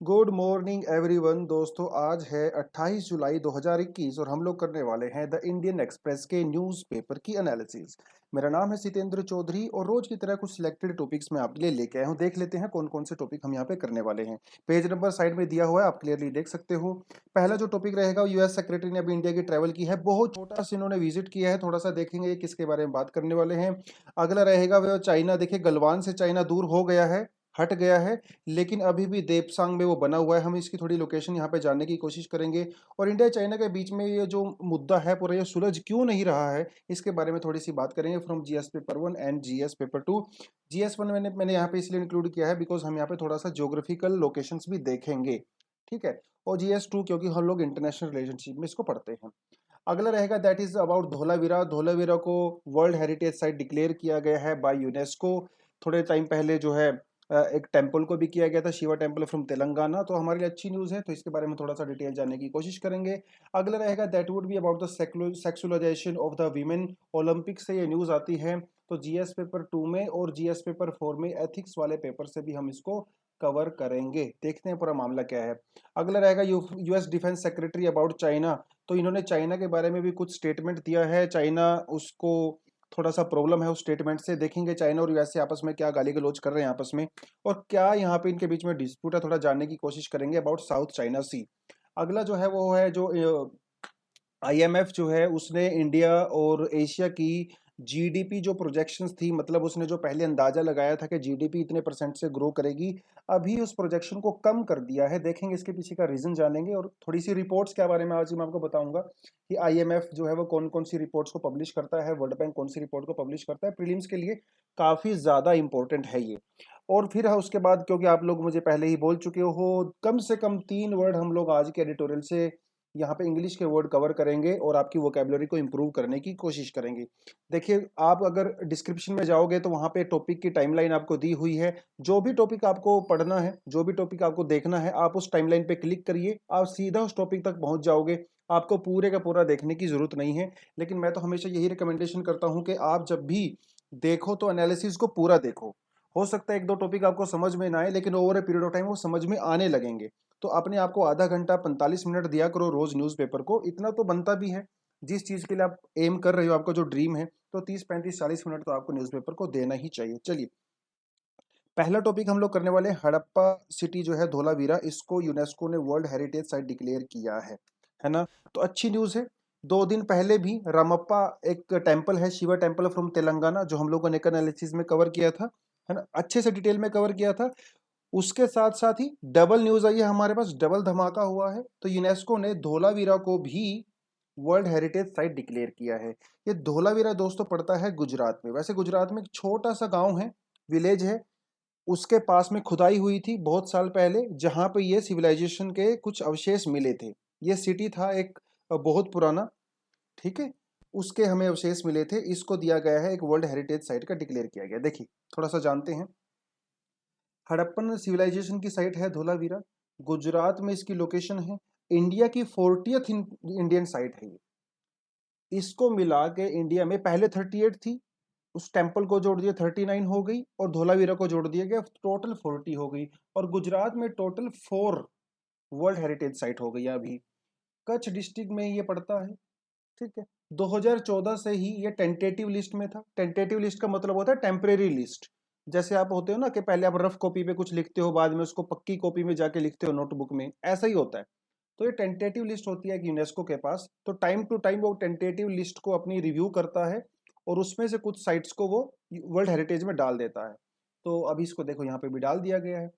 Good morning everyone दोस्तों, आज है 28 जुलाई 2021 और हम लोग करने वाले हैं द इंडियन एक्सप्रेस के न्यूज़पेपर की एनालिसिस। मेरा नाम है सितेंद्र चौधरी और रोज की तरह कुछ सिलेक्टेड टॉपिक्स मैं आपके लिए लेके आया हूँ। देख लेते हैं कौन कौन से टॉपिक हम यहाँ पे करने वाले हैं। पेज नंबर साइड में दिया हुआ है, आप क्लियरली देख सकते हो। पहला जो टॉपिक रहेगा, यूएस सेक्रेटरी ने अभी इंडिया की ट्रैवल की है, बहुत छोटा सा इन्होंने विजिट किया है, थोड़ा सा देखेंगे किसके बारे में बात करने वाले हैं। अगला रहेगा वह चाइना, देखिए गलवान से चाइना दूर हो गया है, हट गया है, लेकिन अभी भी देपसांग में वो बना हुआ है। हम इसकी थोड़ी लोकेशन यहाँ पे जानने की कोशिश करेंगे और इंडिया चाइना के बीच में ये जो मुद्दा है पूरा, ये सुलझ क्यों नहीं रहा है, इसके बारे में थोड़ी सी बात करेंगे from GS paper 1 and GS paper 2। GS 1 मैंने यहाँ पे इसलिए इंक्लूड किया है बिकॉज हम यहाँ पे थोड़ा सा ज्योग्राफिकल लोकेशंस भी देखेंगे, ठीक है। और जीएस 2 क्योंकि हम लोग इंटरनेशनल रिलेशनशिप में इसको पढ़ते हैं। अगला रहेगा that is about Dholavira. Dholavira को वर्ल्ड हेरिटेज साइट डिक्लेयर किया गया है बाय यूनेस्को। थोड़े टाइम पहले जो है एक टेम्पल को भी किया गया था, शिवा टेम्पल फ्रॉम तेलंगाना, तो हमारे लिए अच्छी न्यूज़ है, तो इसके बारे में थोड़ा सा डिटेल जानने की कोशिश करेंगे। अगला रहेगा that would be about the sexualisation of the women. Olympic से ये न्यूज़ आती है, तो जीएस पेपर 2 में और जीएस पेपर 4 में एथिक्स वाले पेपर से भी हम इसको कवर करेंगे। देखते हैं पूरा मामला क्या है। अगला रहेगा US defence secretary about China. तो इन्होंने चाइना के बारे में भी कुछ स्टेटमेंट दिया है। चाइना, उसको थोड़ा सा प्रॉब्लम है उस स्टेटमेंट से। देखेंगे चाइना और यूएसए आपस में क्या गाली गलौज कर रहे हैं आपस में, और क्या यहाँ पे इनके बीच में डिस्प्यूट है, थोड़ा जानने की कोशिश करेंगे अबाउट साउथ चाइना सी। अगला जो है वो है जो आईएमएफ जो है उसने इंडिया और एशिया की जीडीपी जो प्रोजेक्शंस थी, मतलब उसने जो पहले अंदाजा लगाया था कि जीडीपी इतने परसेंट से ग्रो करेगी, अभी उस प्रोजेक्शन को कम कर दिया है। देखेंगे इसके पीछे का रीजन जानेंगे और थोड़ी सी रिपोर्ट्स के बारे में आज मैं आपको बताऊंगा कि आईएमएफ जो है वो कौन कौन सी रिपोर्ट्स को पब्लिश करता है, वर्ल्ड बैंक कौन सी रिपोर्ट को पब्लिश करता है। प्रीलिम्स के लिए काफ़ी ज़्यादा इंपॉर्टेंट है ये। और फिर है उसके बाद, क्योंकि आप लोग मुझे पहले ही बोल चुके हो, कम से कम 3 वर्ड हम लोग आज के एडिटोरियल से यहाँ पे इंग्लिश के वर्ड कवर करेंगे और आपकी वोकेबलरी को इम्प्रूव करने की कोशिश करेंगे। देखिए, आप अगर डिस्क्रिप्शन में जाओगे तो वहाँ पे टॉपिक की टाइमलाइन आपको दी हुई है। जो भी टॉपिक आपको पढ़ना है, जो भी टॉपिक आपको देखना है, आप उस टाइमलाइन पे क्लिक करिए, आप सीधा उस टॉपिक तक पहुँच जाओगे। आपको पूरे का पूरा देखने की ज़रूरत नहीं है, लेकिन मैं तो हमेशा यही रिकमेंडेशन करता हूँ कि आप जब भी देखो तो एनालिसिस को पूरा देखो। हो सकता है एक दो टॉपिक आपको समझ में ना आए, लेकिन over a period of time वो समझ में आने लगेंगे। तो अपने आप को आधा घंटा 45 मिनट दिया करो रोज न्यूज़पेपर को, इतना तो बनता भी है। जिस चीज़ के लिए आप एम कर रहे हो, आपका जो ड्रीम है, तो 30 35 40 मिनट तो आपको न्यूज़पेपर को देना ही चाहिए। चलिए, पहला टॉपिक हम लोग करने वाले हैं हड़प्पा सिटी जो है धोलावीरा, इसको यूनेस्को ने वर्ल्ड हेरिटेज साइट डिक्लेयर किया है ना। तो अच्छी न्यूज़ है। 2 दिन पहले भी रामप्पा एक टेम्पल है, शिवा टेम्पल फ्रॉम तेलंगाना, जो हम लोगों ने एक एनालिसिस में कवर किया था, है ना, अच्छे से डिटेल में कवर किया था। उसके साथ साथ ही डबल न्यूज़ आई है हमारे पास, डबल धमाका हुआ है। तो यूनेस्को ने धोलावीरा को भी वर्ल्ड हेरिटेज साइट डिक्लेयर किया है। ये धोलावीरा दोस्तों पड़ता है गुजरात में। वैसे गुजरात में एक छोटा सा गांव है, विलेज है, उसके पास में खुदाई हुई थी बहुत साल पहले, जहां पे ये सिविलाइजेशन के कुछ अवशेष मिले थे। ये सिटी था एक बहुत पुराना, ठीक है, उसके हमें अवशेष मिले थे। इसको दिया गया है एक वर्ल्ड हेरिटेज साइट का डिक्लेयर किया गया। देखिए, थोड़ा सा जानते हैं। हड़प्पन सिविलाइजेशन की साइट है धोलावीरा, गुजरात में इसकी लोकेशन है। इंडिया की 40th इंडियन साइट है ये। इसको मिला के इंडिया में पहले 38 थी, उस टेम्पल को जोड़ दिया 39 हो गई, और धोलावीरा को जोड़ दिया गया, टोटल 40 हो गई। और गुजरात में टोटल 4 वर्ल्ड हेरिटेज साइट हो गई अभी। कच्छ डिस्ट्रिक्ट में ये पड़ता है, ठीक है। 2014 से ही ये टेंटेटिव लिस्ट में था। टेंटेटिव लिस्ट का मतलब होता है टेम्परेरी लिस्ट। जैसे आप होते हो ना कि पहले आप रफ कॉपी पे कुछ लिखते हो, बाद में उसको पक्की कॉपी में जाके लिखते हो नोटबुक में, ऐसा ही होता है। तो ये टेंटेटिव लिस्ट होती है यूनेस्को के पास, तो टाइम टू टाइम वो टेंटेटिव लिस्ट को अपनी रिव्यू करता है और उसमें से कुछ साइट्स को वो वर्ल्ड हेरिटेज में डाल देता है। तो अभी इसको देखो यहाँ पे भी डाल दिया गया है,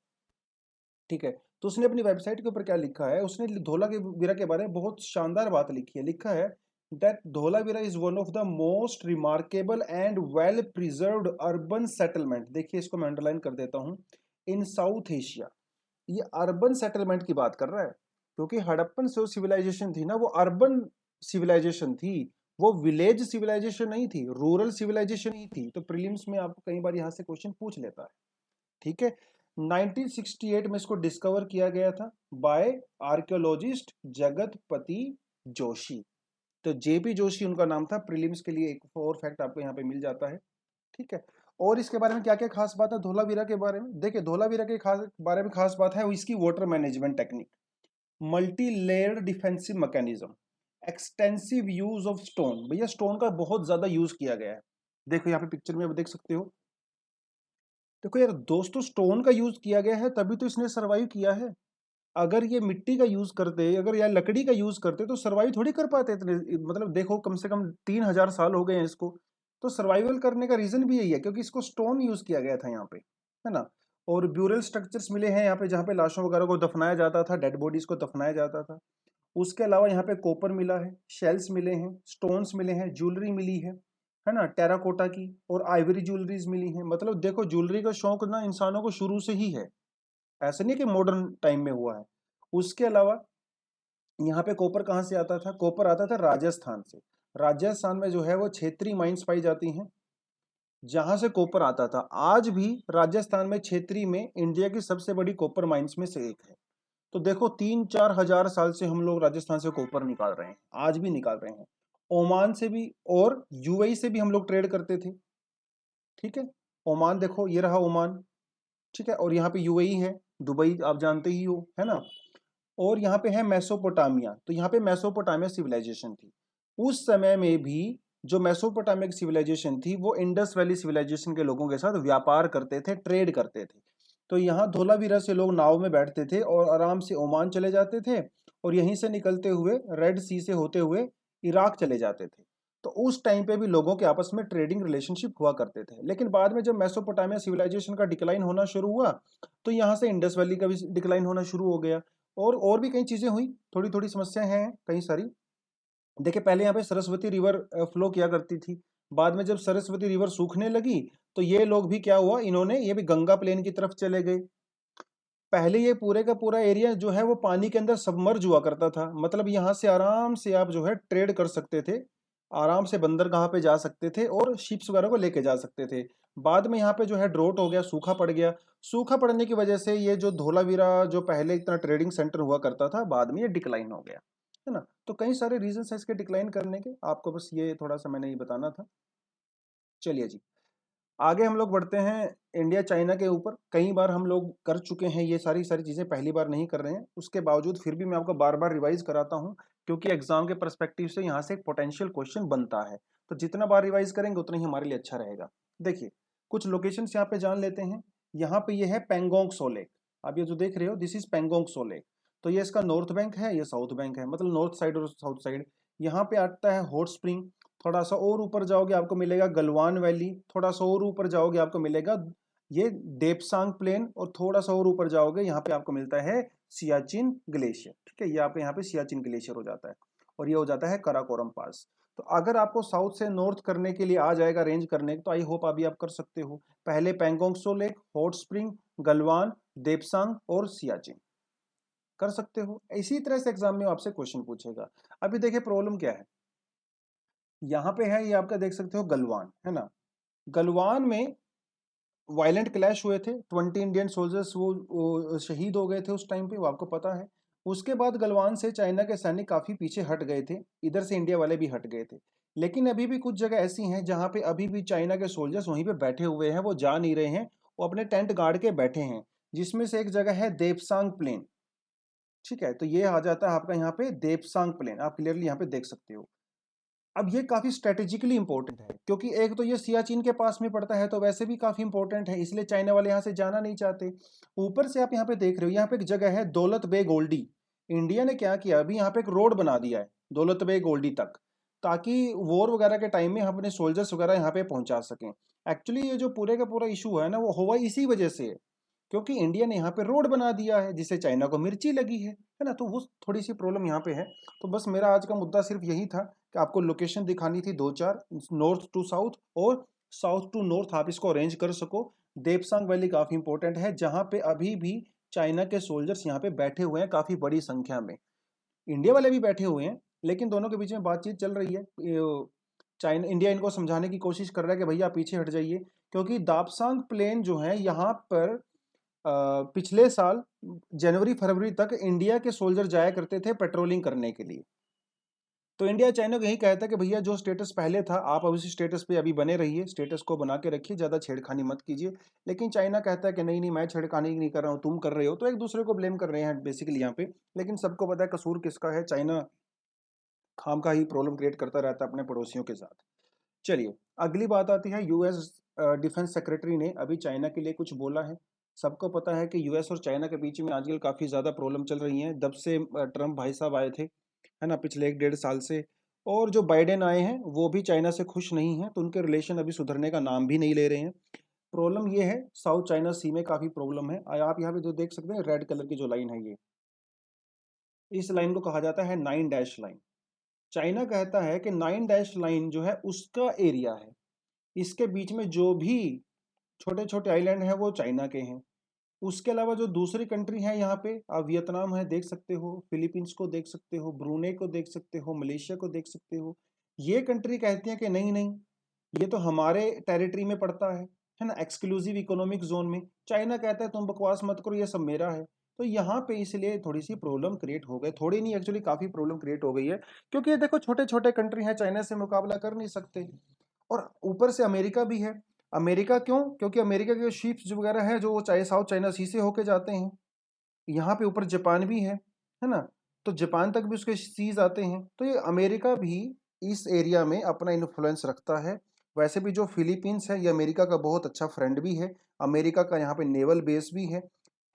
ठीक है। तो उसने अपनी वेबसाइट के ऊपर क्या लिखा है, उसने धोलावीरा के बारे में बहुत शानदार बात लिखी है। लिखा है that Dholavira is one of the most remarkable and well preserved urban settlement. देखिए, इसको मैं अंडरलाइन कर देता हूँ, इन साउथ एशिया। ये अर्बन सेटलमेंट की बात कर रहा है, क्योंकि हड़प्पन जो सिविलाइजेशन थी ना, वो अर्बन सिविलाइजेशन थी, वो विलेज सिविलाइजेशन नहीं थी, रूरल सिविलाइजेशन ही थी। तो प्रीलिम्स में आपको कई बार यहाँ से क्वेश्चन पूछ लेता है, ठीक है। 1968 में इसको डिस्कवर किया गया था बाय आर्कियोलॉजिस्ट जगतपति जोशी। तो जेपी जोशी उनका नाम था। प्रीलिम्स के लिए एक और फैक्ट आपको यहाँ पे मिल जाता है, ठीक है। और इसके बारे में क्या क्या खास बात है धोलावीरा के बारे में? देखिए धोलावीरा के बारे में खास बात है वो इसकी water management technique, multi layered defensive mechanism, extensive use of stone. भैया स्टोन का बहुत ज्यादा यूज किया गया है। देखो यहाँ पे पिक्चर में आप देख सकते हो। देखो यार दोस्तों, स्टोन का यूज किया गया है तभी तो इसने सरवाइव किया है। अगर ये मिट्टी का यूज करते, अगर या लकड़ी का यूज करते तो सरवाइव थोड़ी कर पाते इतने। मतलब देखो कम से कम 3000 साल हो गए हैं इसको। तो सर्वाइवल करने का रीजन भी यही है क्योंकि इसको स्टोन यूज किया गया था यहाँ पे, है ना। और ब्यूरल स्ट्रक्चर्स मिले हैं यहाँ पे जहाँ पे लाशों वगैरह को दफनाया जाता था, डेड बॉडीज को दफनाया जाता था। उसके अलावा यहाँ पे कॉपर मिला है, शेल्स मिले हैं, स्टोन्स मिले हैं, ज्वेलरी मिली है ना, टेराकोटा की और आइवरी ज्वेलरीज मिली हैं। मतलब देखो ज्वेलरी का शौक ना इंसानों को शुरू से ही है, ऐसा नहीं कि मॉडर्न टाइम में हुआ है। उसके अलावा यहाँ पे कॉपर कहाँ से आता था? कॉपर आता था राजस्थान से। राजस्थान में जो है वो क्षेत्रीय माइंस पाई जाती हैं जहां से कॉपर आता था। आज भी राजस्थान में क्षेत्रीय में इंडिया की सबसे बड़ी कॉपर माइंस में से एक है। तो देखो 3-4 हजार साल से हम लोग राजस्थान से कॉपर निकाल रहे हैं, आज भी निकाल रहे हैं। ओमान से भी और यूएई से भी हम लोग ट्रेड करते थे। ठीक है, ओमान देखो ये रहा ओमान, ठीक है, और यहाँ पे यूएई है, दुबई आप जानते ही हो, है ना। और यहाँ पे है मेसोपोटामिया, तो यहाँ पे मेसोपोटामिया सिविलाइजेशन थी। उस समय में भी जो मेसोपोटामिया की सिविलाइजेशन थी वो इंडस वैली सिविलाइजेशन के लोगों के साथ व्यापार करते थे, ट्रेड करते थे। तो यहाँ धोलावीरा से लोग नाव में बैठते थे और आराम से ओमान चले जाते थे और यहीं से निकलते हुए रेड सी से होते हुए इराक चले जाते थे। तो उस टाइम पे भी लोगों के आपस में ट्रेडिंग रिलेशनशिप हुआ करते थे। लेकिन बाद में जब मेसोपोटामिया सिविलाइजेशन का डिक्लाइन होना शुरू हुआ तो यहाँ से इंडस वैली का भी डिक्लाइन होना शुरू हो गया। और भी कई चीजें हुई, थोड़ी थोड़ी समस्याएं हैं कई सारी। देखिए पहले यहाँ पे सरस्वती रिवर फ्लो किया करती थी। बाद में जब सरस्वती रिवर सूखने लगी तो ये लोग भी क्या हुआ, इन्होंने ये भी गंगा प्लेन की तरफ चले गए। पहले ये पूरे का पूरा एरिया जो है वो पानी के अंदर सबमर्ज हुआ करता था। मतलब यहाँ से आराम से आप जो है ट्रेड कर सकते थे, आराम से बंदरगाह पे जा सकते थे और शिप्स वगैरह को लेके जा सकते थे। बाद में यहाँ पे जो है ड्रोट हो गया, सूखा पड़ गया। सूखा पड़ने की वजह से ये जो धोलावीरा जो पहले इतना ट्रेडिंग सेंटर हुआ करता था बाद में ये डिक्लाइन हो गया, है ना। तो कई सारे रीजन है इसके डिक्लाइन करने के, आपको बस ये थोड़ा सा मैंने ये बताना था। चलिए जी, आगे हम लोग बढ़ते हैं इंडिया चाइना के ऊपर। कई बार हम लोग कर चुके हैं ये सारी सारी चीज़ें, पहली बार नहीं कर रहे हैं। उसके बावजूद फिर भी मैं आपको बार बार रिवाइज कराता हूँ क्योंकि एग्जाम के पर्सपेक्टिव से यहाँ से एक पोटेंशियल क्वेश्चन बनता है। तो जितना बार रिवाइज करेंगे उतना ही हमारे लिए अच्छा रहेगा। देखिए कुछ लोकेशंस यहाँ पे जान लेते हैं। यहाँ पे ये है पेंगोंग सो लेक। आप ये जो देख रहे हो this is Pangong Tso lake. तो ये इसका नॉर्थ बैंक है, ये साउथ बैंक है, मतलब नॉर्थ साइड और साउथ साइड। यहाँ पे आता है हॉट स्प्रिंग। थोड़ा सा और ऊपर जाओगे आपको मिलेगा गलवान वैली। थोड़ा सा और ऊपर जाओगे आपको मिलेगा ये देपसांग प्लेन। और थोड़ा सा और ऊपर जाओगे यहाँ पे आपको मिलता है सियाचिन ग्लेशियर। ठीक है, ये आप यहाँ पे सियाचिन ग्लेशियर हो जाता है और ये हो जाता है कराकोरम पास। तो अगर आपको साउथ से नॉर्थ करने के लिए आ जाएगा रेंज करने, तो आई होप अभी आप कर सकते हो। पहले Pangong Tso lake, hot spring, Galwan, Depsang और सियाचिन कर सकते हो। इसी तरह से एग्जाम में आपसे क्वेश्चन पूछेगा। अभी देखिए प्रॉब्लम क्या है, यहाँ पे है ये आपका देख सकते हो गलवान, है ना। गलवान में वायलेंट क्लैश हुए थे, 20 इंडियन सोल्जर्स वो शहीद हो गए थे उस टाइम पे, वो आपको पता है। उसके बाद गलवान से चाइना के सैनिक काफी पीछे हट गए थे, इधर से इंडिया वाले भी हट गए थे। लेकिन अभी भी कुछ जगह ऐसी हैं जहाँ पे अभी भी चाइना के सोल्जर्स वहीं पे बैठे हुए हैं, वो जा नहीं रहे हैं, वो अपने टेंट गाड़ के बैठे हैं। जिसमें से एक जगह है देपसांग प्लेन। ठीक है, तो ये आ जाता है आपका यहाँ पे देपसांग प्लेन, आप क्लियरली यहाँ पे देख सकते हो। अब ये काफी स्ट्रेटेजिकली इंपॉर्टेंट है क्योंकि एक तो ये सियाचिन के पास में पड़ता है, तो वैसे भी काफी इंपॉर्टेंट है, इसलिए चाइना वाले यहाँ से जाना नहीं चाहते। ऊपर से आप यहाँ पे देख रहे हो, यहाँ पे एक जगह है दौलत बेग ओल्डी। इंडिया ने क्या किया, अभी यहाँ पे एक रोड बना दिया है दौलत बेग ओल्डी तक, ताकि वॉर वगैरह के टाइम में हम अपने सोल्जर्स वगैरह यहाँ पे पहुंचा सकें। एक्चुअली ये जो पूरे का पूरा इशू है ना वो हुआ इसी वजह से है, क्योंकि इंडिया ने यहाँ पे रोड बना दिया है जिससे चाइना को मिर्ची लगी है ना। तो वो थोड़ी सी प्रॉब्लम यहाँ पे है। तो बस मेरा आज का मुद्दा सिर्फ यही था कि आपको लोकेशन दिखानी थी दो चार, नॉर्थ टू साउथ और साउथ टू नॉर्थ आप इसको अरेंज कर सको। देपसांग वैली काफ़ी इंपॉर्टेंट है जहाँ पे अभी भी चाइना के सोल्जर्स यहाँ पे बैठे हुए हैं काफ़ी बड़ी संख्या में। इंडिया वाले भी बैठे हुए हैं, लेकिन दोनों के बीच में बातचीत चल रही है। चाइना इंडिया इनको समझाने की कोशिश कर रहा है कि भैया आप पीछे हट जाइए, क्योंकि दापसांग प्लेन जो है यहाँ पर पिछले साल जनवरी फरवरी तक इंडिया के सोल्जर जाया करते थे पेट्रोलिंग करने के लिए। तो इंडिया चाइना को यही कहता है कि भैया जो स्टेटस पहले था आप अब उसी स्टेटस पे अभी बने रहिए, स्टेटस को बना के रखिए, ज़्यादा छेड़खानी मत कीजिए। लेकिन चाइना कहता है कि नहीं नहीं, मैं छेड़खानी नहीं कर रहा हूँ, तुम कर रहे हो। तो एक दूसरे को ब्लेम कर रहे हैं बेसिकली यहाँ पे। लेकिन सबको पता है कसूर किसका है, चाइना खामखा ही प्रॉब्लम क्रिएट करता रहता है अपने पड़ोसियों के साथ। चलिए, अगली बात आती है यूएस डिफेंस सेक्रेटरी ने अभी चाइना के लिए कुछ बोला है। सबको पता है कि यूएस और चाइना के बीच में आजकल काफ़ी ज़्यादा प्रॉब्लम चल रही हैं, जब से ट्रम्प भाई साहब आए थे, है ना, पिछले 1 डेढ़ साल से। और जो बाइडेन आए हैं वो भी चाइना से खुश नहीं हैं, तो उनके रिलेशन अभी सुधरने का नाम भी नहीं ले रहे हैं। प्रॉब्लम ये है, साउथ चाइना सी में काफ़ी प्रॉब्लम है। आप यहाँ पे जो देख सकते हैं रेड कलर की जो लाइन है, ये इस लाइन को कहा जाता है 9 डैश लाइन। चाइना कहता है कि 9 डैश लाइन जो है उसका एरिया है, इसके बीच में जो भी छोटे छोटे आइलैंड हैं वो चाइना के हैं। उसके अलावा जो दूसरी कंट्री है यहाँ पे, आप वियतनाम है देख सकते हो, फिलीपींस को देख सकते हो, ब्रूनेई को देख सकते हो, मलेशिया को देख सकते हो। ये कंट्री कहती है कि नहीं नहीं, ये तो हमारे टेरिटरी में पड़ता है ना, एक्सक्लूसिव इकोनॉमिक जोन में। चाइना कहता है तुम बकवास मत करो, ये सब मेरा है। तो यहाँ पे इसलिए थोड़ी सी प्रॉब्लम क्रिएट हो गई, थोड़ी नहीं एक्चुअली काफ़ी प्रॉब्लम क्रिएट हो गई है। क्योंकि ये देखो छोटे छोटे कंट्री हैं, चाइना से मुकाबला कर नहीं सकते। और ऊपर से अमेरिका भी है। अमेरिका क्यों? क्योंकि अमेरिका के शिप्स जो वगैरह हैं जो चाहे साउथ चाइना सी से होके जाते हैं। यहाँ पे ऊपर जापान भी है ना, तो जापान तक भी उसके सीज आते हैं। तो ये अमेरिका भी इस एरिया में अपना इन्फ्लुएंस रखता है। वैसे भी जो फिलीपींस है ये अमेरिका का बहुत अच्छा फ्रेंड भी है, अमेरिका का यहाँ पे नेवल बेस भी है।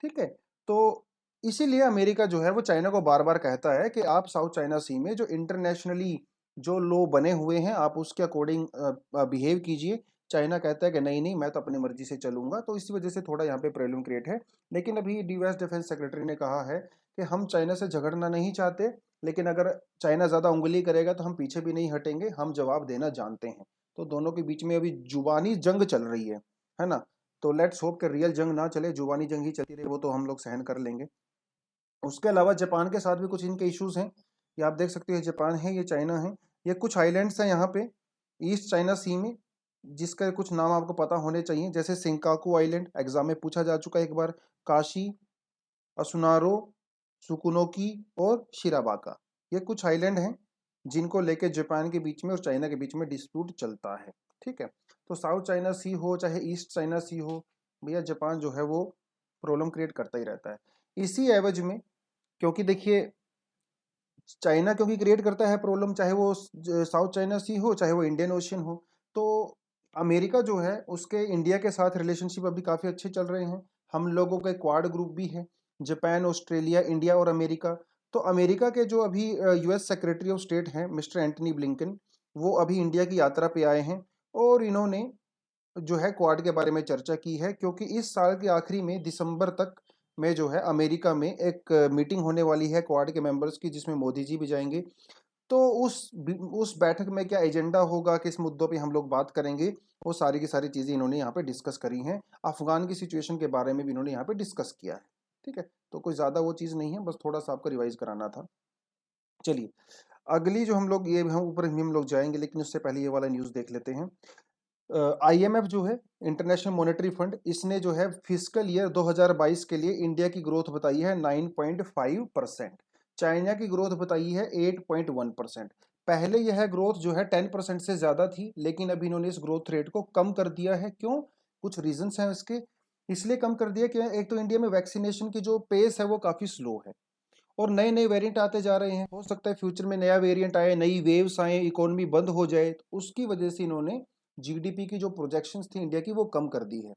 ठीक है, तो इसीलिए अमेरिका जो है वो चाइना को बार बार कहता है कि आप साउथ चाइना सी में जो इंटरनेशनली जो लॉ बने हुए हैं आप उसके अकॉर्डिंग बिहेव कीजिए। चाइना कहता है कि नहीं नहीं, मैं तो अपनी मर्जी से चलूंगा। तो इसी वजह से थोड़ा यहाँ पे प्रॉब्लम क्रिएट है। लेकिन अभी यूएस डिफेंस सेक्रेटरी ने कहा है कि हम चाइना से झगड़ना नहीं चाहते, लेकिन अगर चाइना ज़्यादा उंगली करेगा तो हम पीछे भी नहीं हटेंगे, हम जवाब देना जानते हैं। तो दोनों के बीच में अभी जुबानी जंग चल रही है ना। तो लेट्स होप कि रियल जंग ना चले, जुबानी जंग ही चलती रहे, वो तो हम लोग सहन कर लेंगे। उसके अलावा जापान के साथ भी कुछ इनके इश्यूज हैं। ये आप देख सकते हो, ये जापान है, ये चाइना है। ये कुछ आइलैंड्स हैं यहाँ पे ईस्ट चाइना सी में, जिसका कुछ नाम आपको पता होने चाहिए, जैसे सिंकाकू आइलैंड, एग्जाम में पूछा जा चुका है एक बार। काशी, असुनारो, सुकुनोकी और शिराबाका, ये कुछ आइलैंड हैं जिनको लेके जापान के बीच में और चाइना के बीच में डिस्प्यूट चलता है। ठीक है, तो साउथ चाइना सी हो चाहे ईस्ट चाइना सी हो, भैया जापान जो है वो प्रॉब्लम क्रिएट करता ही रहता है। इसी एवज में, क्योंकि देखिए चाइना क्योंकि क्रिएट करता है प्रॉब्लम, चाहे वो साउथ चाइना सी हो चाहे वो इंडियन ओशियन हो, तो अमेरिका जो है उसके इंडिया के साथ रिलेशनशिप अभी काफ़ी अच्छे चल रहे हैं। हम लोगों का क्वाड ग्रुप भी है, जापान, ऑस्ट्रेलिया, इंडिया और अमेरिका। तो अमेरिका के जो अभी यूएस सेक्रेटरी ऑफ स्टेट हैं मिस्टर एंटनी ब्लिंकन, वो अभी इंडिया की यात्रा पे आए हैं। और इन्होंने जो है क्वाड के बारे में चर्चा की है, क्योंकि इस साल के आखिरी में दिसंबर तक में जो है अमेरिका में एक मीटिंग होने वाली है क्वाड के मेंबर्स की, जिसमें मोदी जी भी जाएंगे। तो उस बैठक में क्या एजेंडा होगा, किस मुद्दों पे हम लोग बात करेंगे, वो सारी की सारी चीज़ें इन्होंने यहाँ पे डिस्कस करी हैं। अफगान की सिचुएशन के बारे में भी इन्होंने यहाँ पे डिस्कस किया है। ठीक है, तो कोई ज़्यादा वो चीज़ नहीं है, बस थोड़ा सा आपको रिवाइज कराना था। चलिए, अगली जो हम लोग ये हम ऊपर हम लोग जाएंगे, लेकिन उससे पहले ये वाला न्यूज़ देख लेते हैं। आईएमएफ जो है, इंटरनेशनल मॉनेटरी फंड, इसने जो है फिस्कल ईयर 2022 के लिए इंडिया की ग्रोथ बताई है 9.5%, चाइना की ग्रोथ बताई है 8.1%। पहले यह ग्रोथ जो है 10% से ज़्यादा थी, लेकिन अभी इन्होंने इस ग्रोथ रेट को कम कर दिया है। क्यों? कुछ रीजंस हैं इसके। इसलिए कम कर दिया कि एक तो इंडिया में वैक्सीनेशन की जो पेस है वो काफ़ी स्लो है, और नए नए वेरिएंट आते जा रहे हैं। हो सकता है फ्यूचर में नया वेरिएंट आए, नई वेव्स आए, इकोनॉमी बंद हो जाए, तो उसकी वजह से इन्होंने जीडीपी की जो प्रोजेक्शंस थी इंडिया की वो कम कर दी है।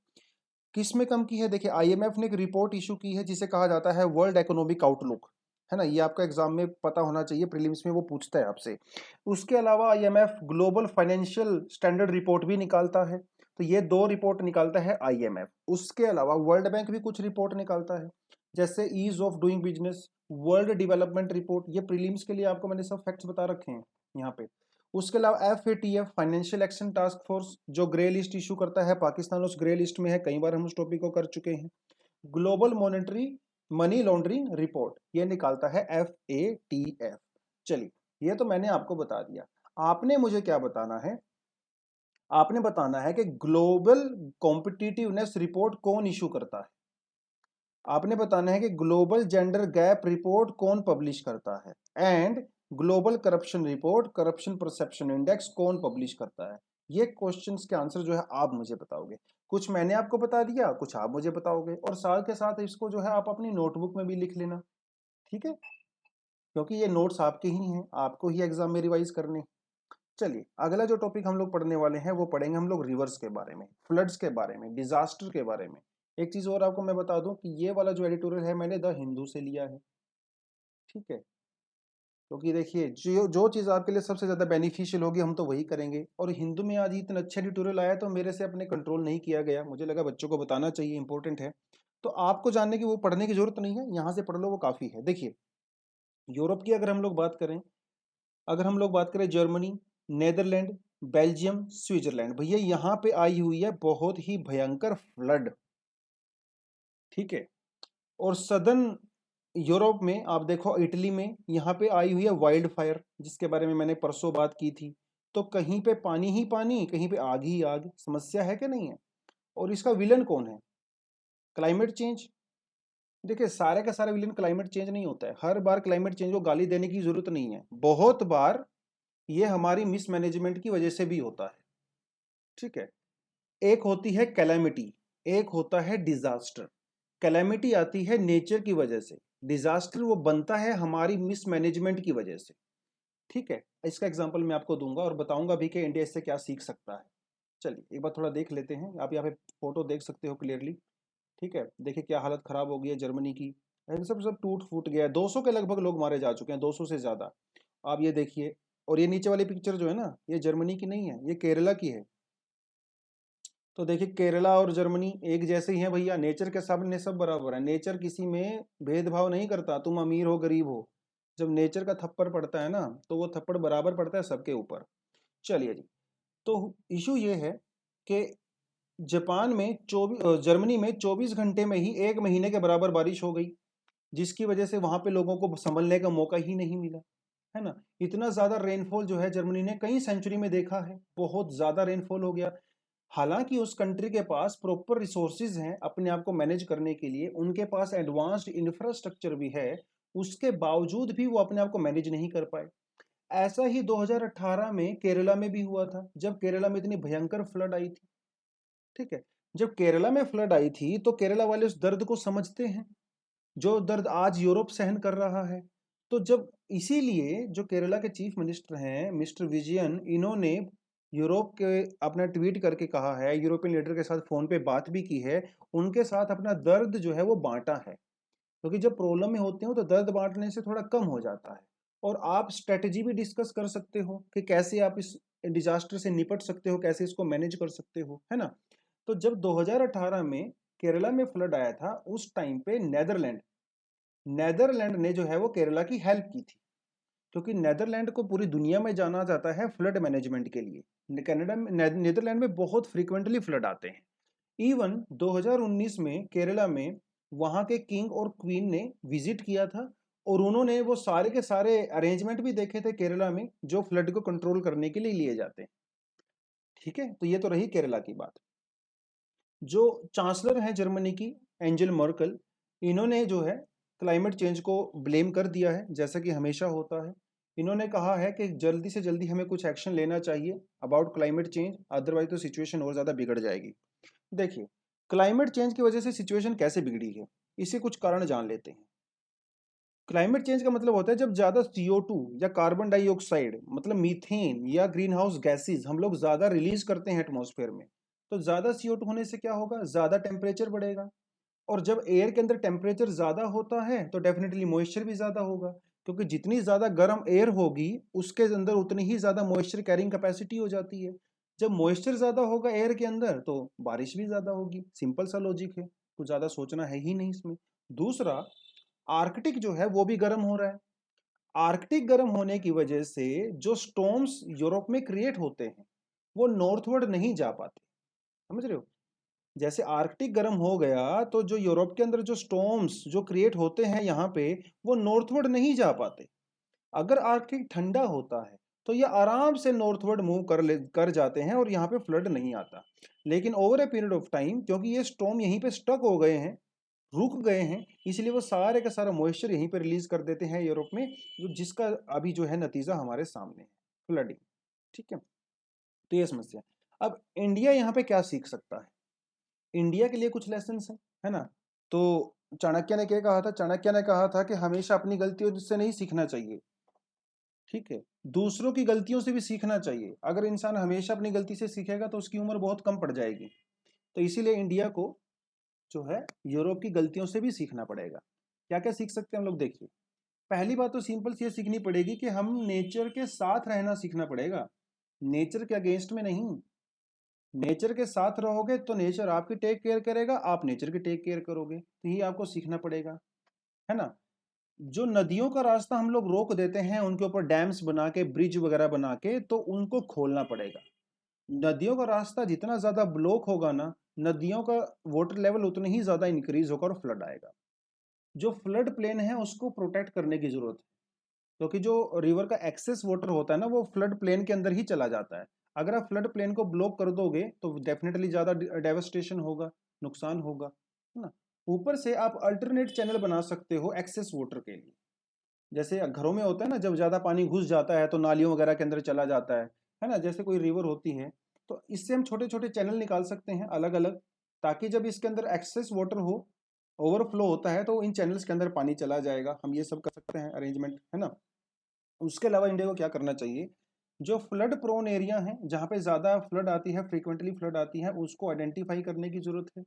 किस में कम की है? देखिए, आईएमएफ ने एक रिपोर्ट इशू की है जिसे कहा जाता है वर्ल्ड इकोनॉमिक आउटलुक, है ना। ये आपका एग्जाम में पता होना चाहिए, प्रीलिम्स में वो पूछता है आपसे। उसके अलावा IMF global financial standard report भी निकालता है। तो ये दो रिपोर्ट निकालता है आईएमएफ। उसके अलावा वर्ल्ड बैंक भी कुछ रिपोर्ट निकालता है, जैसे ease of doing business, world development report. ये प्रीलिम्स के लिए आपको मैंने सब फैक्ट्स बता रखे हैं यहाँ पे। उसके अलावा FATF, financial action task force, जो ग्रे लिस्ट इशू करता है, पाकिस्तान उस ग्रे लिस्ट में है, कई बार हम उस टॉपिक को कर चुके हैं। Global monetary money laundering report ये निकालता है एफएटीएफ। चलिए, ये तो मैंने आपको बता दिया। आपने मुझे क्या बताना है? आपने बताना है कि ग्लोबल कॉम्पिटिटिवनेस रिपोर्ट कौन इशू करता है। आपने बताना है कि ग्लोबल जेंडर गैप रिपोर्ट कौन पब्लिश करता है, and global corruption report, corruption perception index कौन पब्लिश करता है? ये क्वेश्चंस के आंसर जो है आप मुझे बताओगे। कुछ मैंने आपको बता दिया, कुछ आप मुझे बताओगे, और साथ के साथ इसको जो है आप अपनी नोटबुक में भी लिख लेना, ठीक है? क्योंकि ये नोट्स आपके ही हैं, आपको ही एग्जाम में रिवाइज करने। चलिए अगला जो टॉपिक हम लोग पढ़ने वाले हैं वो पढ़ेंगे हम लोग रिवर्स के बारे में, फ्लड्स के बारे में, डिजास्टर के बारे में। एक चीज और आपको मैं बता दूं कि ये वाला जो एडिटोरियल है मैंने द हिंदू से लिया है, ठीक है? क्योंकि देखिए जो जो चीज़ आपके लिए सबसे ज़्यादा बेनिफिशियल होगी हम तो वही करेंगे, और हिंदू में आज इतना अच्छा ट्यूटोरियल आया तो मेरे से अपने कंट्रोल नहीं किया गया, मुझे लगा बच्चों को बताना चाहिए, इंपॉर्टेंट है। तो आपको जानने की वो पढ़ने की जरूरत नहीं है, यहाँ से पढ़ लो वो काफ़ी है। देखिए यूरोप की अगर हम लोग बात करें, जर्मनी, नेदरलैंड, बेल्जियम, स्विट्जरलैंड, भैया यहाँ पे आई हुई है बहुत ही भयंकर फ्लड, ठीक है? और सदर्न यूरोप में आप देखो इटली में यहाँ पे आई हुई है वाइल्ड फायर, जिसके बारे में मैंने परसों बात की थी। तो कहीं पे पानी ही पानी, कहीं पे आग ही आग, समस्या है कि नहीं है? और इसका विलन कौन है? Climate change. देखिए सारे का सारा विलन क्लाइमेट चेंज नहीं होता है, हर बार क्लाइमेट चेंज को गाली देने की जरूरत नहीं है, बहुत बार ये हमारी मिसमैनेजमेंट की वजह से भी होता है, ठीक है? एक होती है कैलेमिटी, एक होता है डिजास्टर। कैलेमिटी आती है नेचर की वजह से, डिजास्टर वो बनता है हमारी मिसमैनेजमेंट की वजह से, ठीक है? इसका एग्जांपल मैं आपको दूंगा और बताऊंगा भी कि इंडिया इससे क्या सीख सकता है। चलिए एक बार थोड़ा देख लेते हैं, आप यहाँ पे फोटो देख सकते हो क्लियरली, ठीक है? देखिए क्या हालत खराब हो गई है जर्मनी की, सब सब टूट फूट गया है, 200 के लगभग लोग मारे जा चुके हैं, 200 से ज्यादा। आप ये देखिए, और ये नीचे वाली पिक्चर जो है ना, ये जर्मनी की नहीं है, ये केरला की है। तो देखिए केरला और जर्मनी एक जैसे ही हैं भैया, नेचर के सामने सब बराबर है, नेचर किसी में भेदभाव नहीं करता, तुम अमीर हो गरीब हो। जब नेचर का थप्पड़ पड़ता है ना तो वो थप्पड़ बराबर पड़ता है सबके ऊपर। चलिए जी, तो इशू ये है कि जर्मनी में 24 घंटे में ही 1 महीने के बराबर बारिश हो गई, जिसकी वजह से वहां पे लोगों को संभलने का मौका ही नहीं मिला, है ना? इतना ज्यादा रेनफॉल जो है जर्मनी ने कई सेंचुरी में देखा है, बहुत ज्यादा रेनफॉल हो गया। हालांकि उस कंट्री के पास प्रॉपर रिसोर्सेज हैं अपने आप को मैनेज करने के लिए, उनके पास एडवांस्ड इंफ्रास्ट्रक्चर भी है, उसके बावजूद भी वो अपने आप को मैनेज नहीं कर पाए। ऐसा ही 2018 में केरला में भी हुआ था, जब केरला में इतनी भयंकर फ्लड आई थी, ठीक है? जब केरला में फ्लड आई थी तो केरला वाले उस दर्द को समझते हैं, जो दर्द आज यूरोप सहन कर रहा है। तो जब इसीलिए जो केरला के चीफ मिनिस्टर हैं मिस्टर विजयन, इन्होंने यूरोप के अपना ट्वीट करके कहा है, यूरोपियन लीडर के साथ फोन पे बात भी की है, उनके साथ अपना दर्द जो है वो बांटा है, क्योंकि जब प्रॉब्लम में होते हो तो दर्द बांटने से थोड़ा कम हो जाता है। और आप स्ट्रेटजी भी डिस्कस कर सकते हो कि कैसे आप इस डिजास्टर से निपट सकते हो, कैसे इसको मैनेज कर सकते हो, है ना? तो जब 2018 में केरला में फ्लड आया था उस टाइम पे नेदरलैंड ने जो है वो केरला की हेल्प की थी, क्योंकि नेदरलैंड को पूरी दुनिया में जाना जाता है फ्लड मैनेजमेंट के लिए। कनाडा में नेदरलैंड में बहुत फ्रीक्वेंटली फ्लड आते हैं। इवन 2019 में केरला में वहां के किंग और क्वीन ने विजिट किया था, और उन्होंने वो सारे के सारे अरेंजमेंट भी देखे थे केरला में जो फ्लड को कंट्रोल करने के लिए लिए जाते हैं, ठीक है? तो ये तो रही केरला की बात। जो चांसलर हैं जर्मनी की, एंजेल मर्कल, इन्होंने जो है क्लाइमेट चेंज को ब्लेम कर दिया है, जैसा कि हमेशा होता है। इन्होंने कहा है कि जल्दी से जल्दी हमें कुछ एक्शन लेना चाहिए अबाउट क्लाइमेट चेंज, अदरवाइज तो सिचुएशन और ज़्यादा बिगड़ जाएगी। देखिए क्लाइमेट चेंज की वजह से सिचुएशन कैसे बिगड़ी है, इसे कुछ कारण जान लेते हैं। क्लाइमेट चेंज का मतलब होता है जब ज़्यादा CO2 या कार्बन डाइऑक्साइड, मतलब मीथेन या ग्रीन हाउस गैसेज हम लोग ज़्यादा रिलीज करते हैं एटमॉस्फेयर में। तो ज़्यादा CO2 होने से क्या होगा, ज़्यादा टेम्परेचर बढ़ेगा, और जब एयर के अंदर टेम्परेचर ज़्यादा होता है तो डेफिनेटली मॉइस्चर भी ज़्यादा होगा, क्योंकि जितनी ज़्यादा गर्म एयर होगी उसके अंदर उतनी ही ज़्यादा मॉइस्चर कैरिंग कैपेसिटी हो जाती है। जब मॉइस्चर ज़्यादा होगा एयर के अंदर तो बारिश भी ज़्यादा होगी, सिंपल सा लॉजिक है, कुछ ज़्यादा सोचना है ही नहीं इसमें। दूसरा, आर्कटिक जो है वो भी गर्म हो रहा है। आर्कटिक गर्म होने की वजह से जो स्टॉर्म्स यूरोप में क्रिएट होते हैं वो नॉर्थवर्ड नहीं जा पाते, समझ रहे हो? जैसे आर्कटिक गर्म हो गया तो जो यूरोप के अंदर जो स्टॉर्म्स जो क्रिएट होते हैं यहाँ पे वो नॉर्थवर्ड नहीं जा पाते। अगर आर्कटिक ठंडा होता है तो ये आराम से नॉर्थवर्ड मूव कर जाते हैं और यहाँ पे फ्लड नहीं आता। लेकिन over a period of time, क्योंकि ये स्टॉर्म यहीं पे स्टक हो गए हैं, रुक गए हैं, इसलिए वो सारे का सारा मॉइस्चर यहीं पे रिलीज कर देते हैं यूरोप में, जिसका अभी जो है नतीजा हमारे सामने है, फ्लडिंग। ठीक है, तो ये समस्या। अब इंडिया यहाँ पे क्या सीख सकता है? इंडिया के लिए कुछ लेसन है ना। तो चाणक्य ने क्या कहा था? चाणक्य ने कहा था कि हमेशा अपनी गलतियों से नहीं सीखना चाहिए, ठीक है, दूसरों की गलतियों से भी सीखना चाहिए। अगर इंसान हमेशा अपनी गलती से सीखेगा तो उसकी उम्र बहुत कम पड़ जाएगी। तो इसीलिए इंडिया को जो है यूरोप की गलतियों से भी सीखना पड़ेगा। क्या क्या सीख सकते हैं हम लोग? देखिए, पहली बात तो सिंपल सी सीखनी पड़ेगी कि हम नेचर के साथ रहना सीखना पड़ेगा, नेचर के अगेंस्ट में नहीं। नेचर के साथ रहोगे तो नेचर आपकी टेक केयर करेगा, आप नेचर की टेक केयर करोगे, तो ये आपको सीखना पड़ेगा, है ना। जो नदियों का रास्ता हम लोग रोक देते हैं, उनके ऊपर डैम्स बना के, ब्रिज वगैरह बना के, तो उनको खोलना पड़ेगा। नदियों का रास्ता जितना ज्यादा ब्लॉक होगा ना, नदियों का वाटर लेवल उतना ही ज्यादा इंक्रीज होगा और फ्लड आएगा। जो फ्लड प्लेन है उसको प्रोटेक्ट करने की जरूरत है, क्योंकि जो रिवर का एक्सेस वाटर होता है ना, वो फ्लड प्लेन के अंदर ही चला जाता है। अगर आप फ्लड प्लेन को ब्लॉक कर दोगे तो डेफिनेटली ज्यादा डेवस्टेशन होगा, नुकसान होगा, है ना। ऊपर से आप अल्टरनेट चैनल बना सकते हो एक्सेस वाटर के लिए। जैसे घरों में होता है ना, जब ज्यादा पानी घुस जाता है तो नालियों वगैरह के अंदर चला जाता है ना। जैसे कोई रिवर होती है, तो इससे हम छोटे छोटे चैनल निकाल सकते हैं अलग अलग, ताकि जब इसके अंदर एक्सेस वाटर हो, ओवरफ्लो होता है, तो इन चैनल्स के अंदर पानी चला जाएगा। हम ये सब कर सकते हैं अरेंजमेंट, है ना। उसके अलावा इंडिया को क्या करना चाहिए? जो फ्लड प्रोन एरिया है, जहाँ पे ज़्यादा फ्लड आती है, फ्रीक्वेंटली फ्लड आती है, उसको आइडेंटिफाई करने की ज़रूरत है।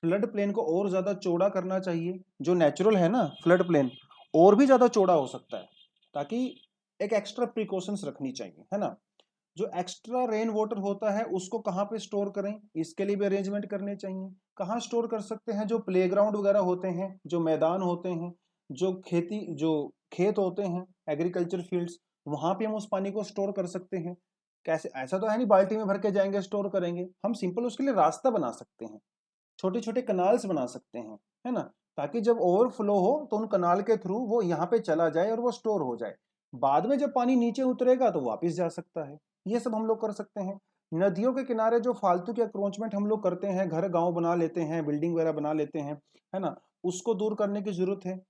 फ्लड प्लेन को और ज़्यादा चौड़ा करना चाहिए। जो नेचुरल है ना फ्लड प्लेन, और भी ज़्यादा चौड़ा हो सकता है, ताकि एक एक्स्ट्रा प्रिकॉशंस रखनी चाहिए, है ना। जो एक्स्ट्रा रेन वाटर होता है उसको कहाँ पे स्टोर करें, इसके लिए भी अरेंजमेंट करने चाहिए। कहाँ स्टोर कर सकते हैं? जो प्लेग्राउंड वगैरह होते हैं, जो मैदान होते हैं, जो खेत होते हैं, एग्रीकल्चर फील्ड्स, वहां पे हम उस पानी को स्टोर कर सकते हैं। कैसे? ऐसा तो है नहीं बाल्टी में भर के जाएंगे स्टोर करेंगे, हम सिंपल उसके लिए रास्ता बना सकते हैं, छोटे छोटे कनाल्स बना सकते हैं, है ना। ताकि जब ओवरफ्लो हो तो उन कनाल के थ्रू वो यहाँ पे चला जाए और वो स्टोर हो जाए। बाद में जब पानी नीचे उतरेगा तो वापस जा सकता है। ये सब हम लोग कर सकते हैं। नदियों के किनारे जो फालतू के अक्रोचमेंट हम लोग करते हैं, घर गांव बना लेते हैं, बिल्डिंग वगैरह बना लेते हैं, है ना, उसको दूर करने की जरूरत है।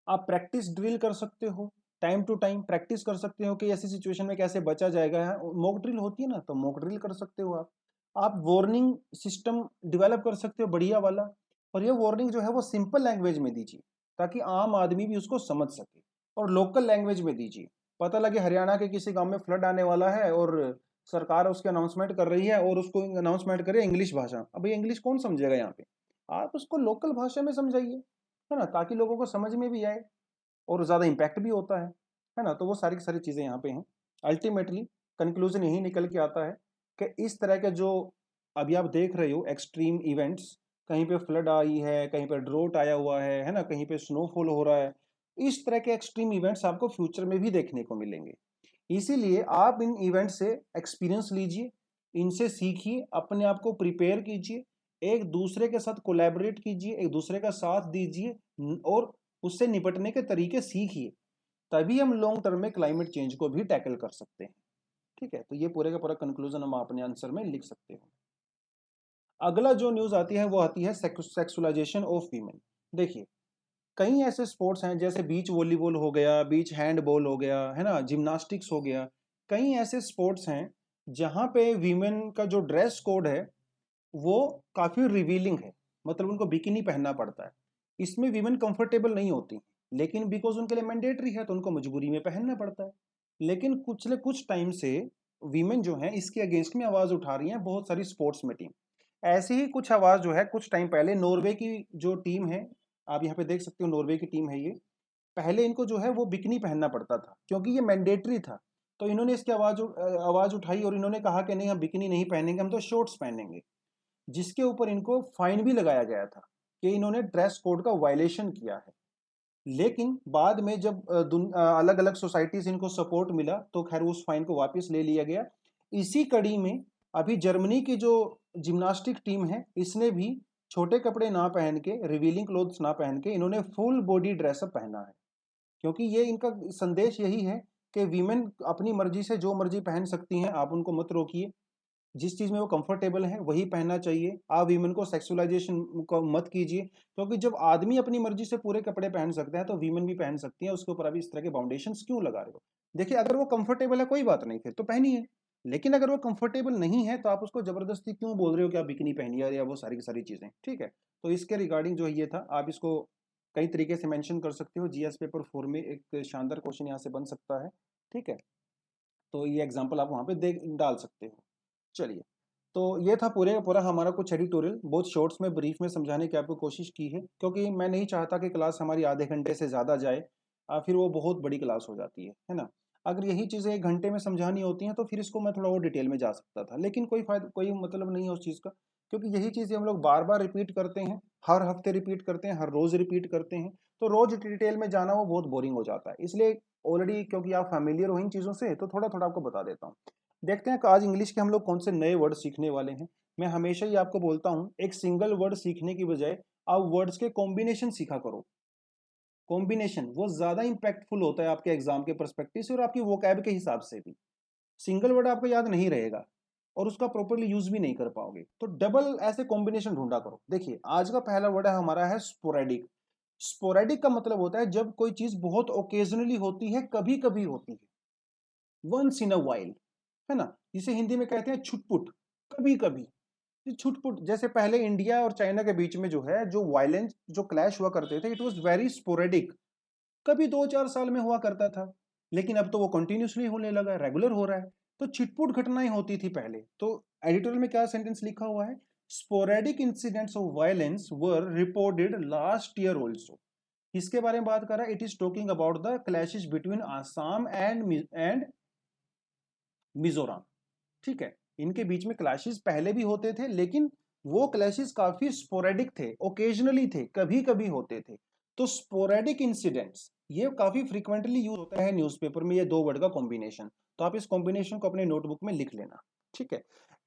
आप प्रैक्टिस ड्रिल कर सकते हो, टाइम टू टाइम प्रैक्टिस कर सकते हो कि ऐसी सिचुएशन में कैसे बचा जाएगा। मॉक ड्रिल होती है ना, तो मॉक ड्रिल कर सकते हो आप वार्निंग सिस्टम डेवलप कर सकते हो बढ़िया वाला। और ये वार्निंग जो है वो सिंपल लैंग्वेज में दीजिए, ताकि आम आदमी भी उसको समझ सके, और लोकल लैंग्वेज में दीजिए। पता लगे हरियाणा के किसी गांव में फ्लड आने वाला है और सरकार उसकी अनाउंसमेंट कर रही है, और उसको अनाउंसमेंट करे इंग्लिश भाषा। अब ये इंग्लिश कौन समझेगा यहाँ पे? आप उसको लोकल भाषा में समझाइए, है ना, ताकि लोगों को समझ में भी आए और ज़्यादा इम्पैक्ट भी होता है ना। तो वो सारी की सारी चीज़ें यहाँ पे हैं। अल्टीमेटली कंक्लूजन यही निकल के आता है कि इस तरह के जो अभी आप देख रहे हो एक्सट्रीम इवेंट्स, कहीं पे फ्लड आई है, कहीं पे ड्रोट आया हुआ है ना, कहीं पे स्नोफॉल हो रहा है, इस तरह के एक्सट्रीम इवेंट्स आपको फ्यूचर में भी देखने को मिलेंगे। इसीलिए आप इन इवेंट से एक्सपीरियंस लीजिए, इनसे सीखिए, अपने आप को प्रिपेयर कीजिए, एक दूसरे के साथ कोलैबोरेट कीजिए, एक दूसरे का साथ दीजिए, और उससे निपटने के तरीके सीखिए। तभी हम लॉन्ग टर्म में क्लाइमेट चेंज को भी टैकल कर सकते हैं। ठीक है, तो ये पूरे का पूरा कंक्लूजन हम अपने आंसर में लिख सकते हो। अगला जो न्यूज आती है वो आती है सेक्सुलाइजेशन ऑफ वीमेन। देखिए, कई ऐसे स्पोर्ट्स हैं, जैसे बीच वॉलीबॉल हो गया, बीच हैंडबॉल हो गया, है ना, जिम्नास्टिक्स हो गया। कई ऐसे स्पोर्ट्स हैं जहाँ पे वीमेन का जो ड्रेस कोड है वो काफी रिवीलिंग है, मतलब उनको बिकिनी पहनना पड़ता है। इसमें वीमेन कंफर्टेबल नहीं होती, लेकिन बिकॉज उनके लिए मैंडेटरी है तो उनको मजबूरी में पहनना पड़ता है। लेकिन कुछ टाइम से वीमेन जो है इसके अगेंस्ट में आवाज उठा रही हैं, बहुत सारी स्पोर्ट्स में टीम। ऐसी ही कुछ आवाज जो है कुछ टाइम पहले नॉर्वे की जो टीम है, आप यहाँ पे देख सकते हो, नॉर्वे की टीम है ये। पहले इनको जो है वो बिकनी पहनना पड़ता था क्योंकि ये मैंडेटरी था। तो इन्होंने इसकी आवाज उठाई और इन्होंने कहा कि नहीं, हम बिकनी नहीं पहनेंगे, हम तो शॉर्ट्स पहनेंगे। जिसके ऊपर इनको फाइन भी लगाया गया था कि इन्होंने ड्रेस कोड का वायलेशन किया है। लेकिन बाद में जब अलग अलग सोसाइटीज इनको सपोर्ट मिला तो खैर उस फाइन को वापस ले लिया गया। इसी कड़ी में अभी जर्मनी की जो जिम्नास्टिक टीम है, इसने भी छोटे कपड़े ना पहन के, रिवीलिंग क्लोथ्स ना पहन के, इन्होंने फुल बॉडी ड्रेसअप पहना है। क्योंकि ये इनका संदेश यही है कि वीमेन अपनी मर्जी से जो मर्जी पहन सकती हैं, आप उनको मत रोकिए। जिस चीज़ में वो कंफर्टेबल है वही पहनना चाहिए। आप वीमेन को सेक्सुअलाइजेशन को मत कीजिए, क्योंकि जब आदमी अपनी मर्जी से पूरे कपड़े पहन सकते हैं तो वीमेन भी पहन सकती हैं। उसके ऊपर अभी इस तरह के बाउंडेशंस क्यों लगा रहे हो? देखिए, अगर वो कंफर्टेबल है कोई बात नहीं, फिर तो पहनिए। लेकिन अगर वो कंफर्टेबल नहीं है तो आप उसको जबरदस्ती क्यों बोल रहे हो कि आप बिकिनी पहनिए या वो सारी की सारी चीज़ें, ठीक है? तो इसके रिगार्डिंग जो ये था, आप इसको कई तरीके से मेंशन कर सकते हो। जीएस पेपर 4 में एक शानदार क्वेश्चन यहाँ से बन सकता है, ठीक है? तो ये एग्जाम्पल आप वहाँ पे दे डाल सकते हो। चलिए, तो ये था पूरे का पूरा हमारा कुछ एडिटोरियल, बहुत शॉर्ट्स में ब्रीफ में समझाने की आपको कोशिश की है, क्योंकि मैं नहीं चाहता कि क्लास हमारी आधे घंटे से ज़्यादा जाए, फिर वो बहुत बड़ी क्लास हो जाती है ना? अगर यही चीज़ें 1 घंटे में समझानी होती हैं तो फिर इसको मैं थोड़ा और डिटेल में जा सकता था, लेकिन कोई मतलब नहीं है उस चीज़ का, क्योंकि यही चीज़ें हम लोग बार-बार रिपीट करते हैं, हर हफ्ते रिपीट करते हैं, हर रोज़ रिपीट करते हैं, तो रोज़ डिटेल में जाना वो बहुत बोरिंग हो जाता है। इसलिए ऑलरेडी क्योंकि आप फ़ैमिलियर हो इन चीज़ों से, तो थोड़ा-थोड़ा आपको बता देता हूँ। देखते हैं कि आज इंग्लिश के हम लोग कौन से नए वर्ड सीखने वाले हैं। मैं हमेशा ही आपको बोलता हूँ, एक सिंगल वर्ड सीखने की बजाय आप वर्ड्स के कॉम्बिनेशन सीखा करो। कॉम्बिनेशन वो ज़्यादा इम्पैक्टफुल होता है आपके एग्जाम के पर्सपेक्टिव से और आपकी वोकैब के हिसाब से भी। सिंगल वर्ड आपको याद नहीं रहेगा और उसका प्रॉपरली यूज भी नहीं कर पाओगे, तो डबल ऐसे कॉम्बिनेशन ढूंढा करो। देखिए, आज का पहला वर्ड है हमारा है स्पोरेडिक। स्पोरेडिक का मतलब होता है जब कोई चीज बहुत ओकेजनली होती है, कभी कभी होती है, वंस इन अ वाइल, है ना? जिसे हिंदी में कहते हैं छुटपुट, कभी कभी। ये छुटपुट, जैसे पहले इंडिया और चाइना के बीच में जो है, जो वायलेंस, जो क्लैश हुआ करते थे, इट वाज वेरी स्पोरेडिक, कभी 2-4 साल में हुआ करता था। लेकिन अब तो वो कंटिन्यूसली होने लगा, रेगुलर हो रहा है। तो छिटपुट घटनाएं होती थी पहले। तो एडिटोरियल में क्या सेंटेंस लिखा हुआ है? Sporadic incidents of violence were reported last year also. किसके बारे में बात कर रहा है? It is talking about the clashes between Assam and Mizoram, ठीक है? इनके बीच में क्लैशेस पहले भी होते थे, लेकिन वो क्लैशेस काफी स्पोरेडिक थे, ओकेजनली थे, कभी कभी होते थे। तो स्पोरेडिक इंसिडेंट्स ये काफी फ्रीक्वेंटली यूज होता है न्यूज़पेपर में, ये दो वर्ड का कॉम्बिनेशन। तो आप इस कॉम्बिनेशन को अपने नोटबुक में लिख लेना, ठीक है?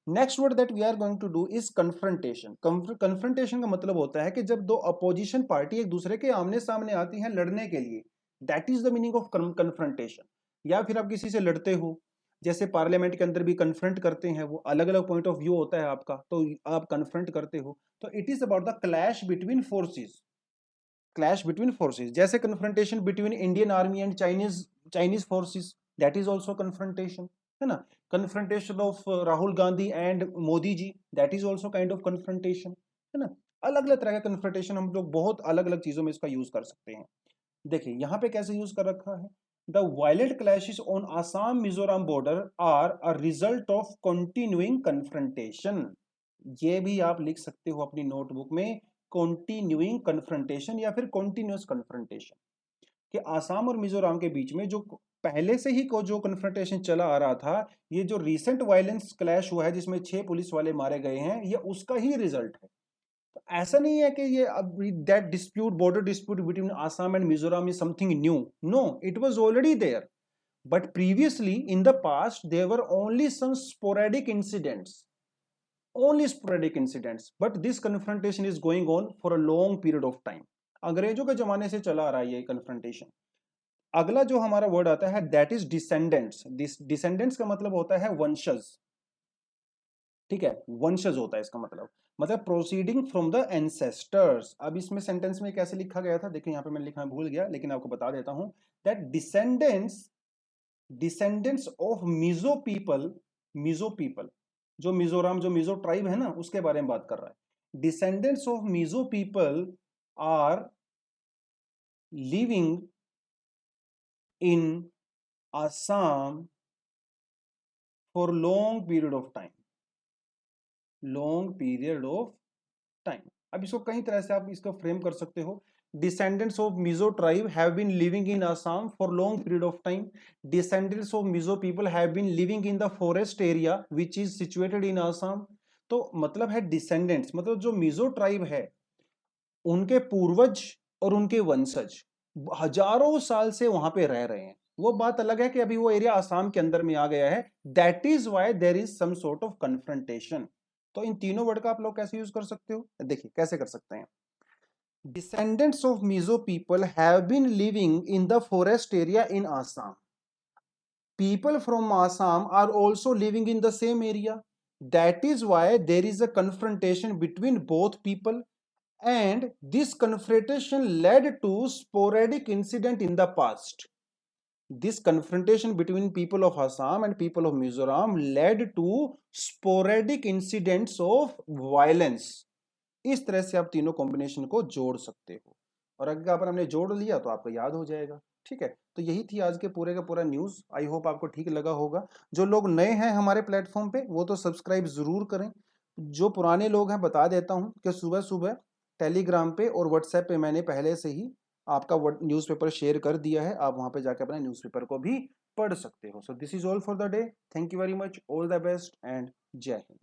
Next word that we are going to do is confrontation. Confrontation का मतलब होता है कि जब दो अपोजिशन पार्टी एक दूसरे के आमने सामने आती हैं लड़ने के लिए, that is the meaning of confrontation. या फिर आप किसी से लड़ते हो, जैसे पार्लियामेंट के अंदर भी कन्फ्रंट करते हैं, वो अलग अलग पॉइंट ऑफ व्यू होता है आपका, तो आप कन्फ्रंट करते हो। तो it is about the clash between forces. Clash between forces, जैसे confrontation between Indian army and Chinese Chinese forces, that is also confrontation, है ना? Confrontation of Rahul Gandhi and Modi ji, that is also kind of confrontation, है ना? अलग अलग तरह का confrontation हम लोग बहुत अलग अलग चीजों में इसका यूज कर सकते हैं। देखिए यहाँ पे कैसे यूज कर रखा है, the violent clashes on Assam Mizoram border are a result of continuing confrontation. ये भी आप लिख सकते हो अपनी नोटबुक में, कंटिन्यूइंग कन्फ्रंटेशन या फिर कंटिन्यूअस कन्फ्रंटेशन, कि आसाम और मिजोरम के बीच में जो पहले से ही को जो कन्फ्रंटेशन चला आ रहा था, ये जो रिसेंट वायलेंस क्लैश हुआ है जिसमें 6 पुलिस वाले मारे गए हैं, ये उसका ही रिजल्ट है। तो ऐसा नहीं है कि ये that dispute, border dispute between Assam and Mizoram is something new. No, it was already there, but previously in the past there were only some sporadic incidents, only sporadic incidents, but this confrontation is going on for a long period of time। अंग्रेजों के जमाने से चला आ रहा है ये confrontation. अगला जो हमारा वर्ड आता है दैट इज डिसेंडेंट्स। डिसेंडेंट्स का मतलब होता है वंशज, ठीक है? वंशज होता है इसका मतलब प्रोसीडिंग फ्रॉम द एंसेस्टर्स। अब इसमें सेंटेंस में कैसे लिखा गया था, देखिए यहाँ पे मैं लिखना भूल गया, लेकिन आपको बता देता हूं that descendants of Mizo people, जो मिजोरम, जो मिजो ट्राइब है ना, उसके बारे में बात कर रहा है। Descendants of Mizo people are living in Assam for long period of time, long period of time. अब इसको कई तरह से आप इसको फ्रेम कर सकते हो। Descendants of Mizo tribe have been living in Assam for long period of time. Descendants of Mizo people have been living in the forest area which is situated in Assam. तो मतलब है डिसेंडेंट्स, मतलब जो मिजो ट्राइब है उनके पूर्वज और उनके वंशज हजारों साल से वहां पे रह रहे हैं। वो बात अलग है कि अभी वो एरिया आसाम के अंदर में आ गया है, that is why there is some sort of confrontation. तो इन तीनों वर्ड का आप लोग कैसे यूज कर सकते हो, देखिए कैसे कर सकते हैं। Descendants of Mizo people have been living in the forest area in Assam. People from Assam are also living in the same area. That is why there is a confrontation between both people, and this confrontation led to sporadic incident in the past. This confrontation between people of Assam and people of Mizoram led to sporadic incidents of violence. इस तरह से आप तीनों combination को जोड़ सकते हो, और अगर हमने जोड़ लिया तो आपको याद हो जाएगा। ठीक है, तो यही थी आज के पूरे का पूरा न्यूज़। आई होप आपको ठीक लगा होगा। जो लोग नए हैं हमारे प्लेटफॉर्म पे वो तो सब्सक्राइब ज़रूर करें। जो पुराने लोग हैं बता देता हूँ कि सुबह सुबह टेलीग्राम पे और व्हाट्सएप पे मैंने पहले से ही आपका न्यूज़पेपर शेयर कर दिया है, आप वहाँ पे जाकर अपने न्यूज़पेपर को भी पढ़ सकते हो। So this is all for the day. Thank you very much, all the best and जय हिंद।